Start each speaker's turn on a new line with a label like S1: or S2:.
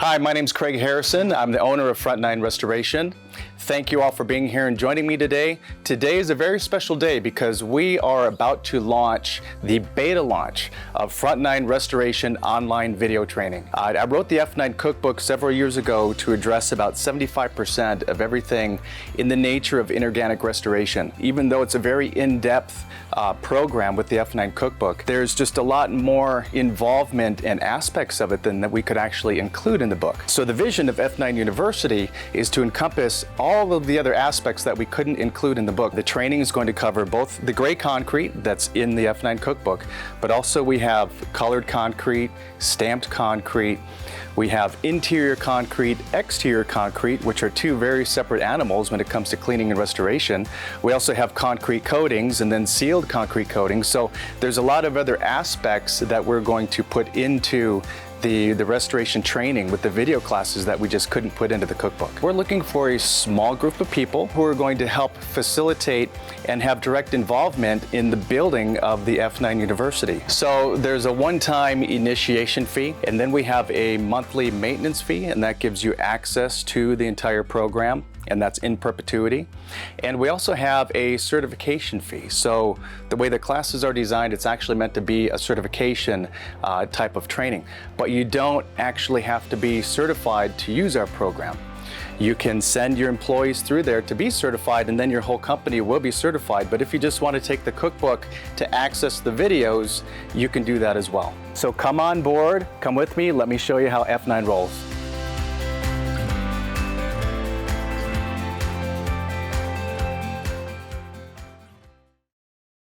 S1: Hi, my name's Craig Harrison. I'm the owner of F9 Restoration. Thank you all for being here and joining me today. Today is a very special day because we are about to launch the beta launch of F9 Restoration online video training. I wrote the F9 Cookbook several years ago to address about 75% of everything in the nature of inorganic restoration. Even though it's a very in-depth program with the F9 Cookbook, there's just a lot more involvement and aspects of it than that we could actually include in the book. So the vision of F9 University is to encompass all of the other aspects that we couldn't include in the book. The training is going to cover both the gray concrete that's in the F9 Cookbook, but also we have colored concrete, stamped concrete, we have interior concrete, exterior concrete, which are two very separate animals when it comes to cleaning and restoration. We also have concrete coatings and then sealed concrete coatings. So there's a lot of other aspects that we're going to put into the restoration training with the video classes that we just couldn't put into the cookbook. We're looking for a small group of people who are going to help facilitate and have direct involvement in the building of the F9 University. So there's a one-time initiation fee, and then we have a monthly maintenance fee, and that gives you access to the entire program, and that's in perpetuity. And we also have a certification fee. So the way the classes are designed, it's actually meant to be a certification type of training. But you don't actually have to be certified to use our program. You can send your employees through there to be certified, and then your whole company will be certified. But if you just want to take the cookbook to access the videos, you can do that as well. So come on board, come with me, let me show you how F9 rolls.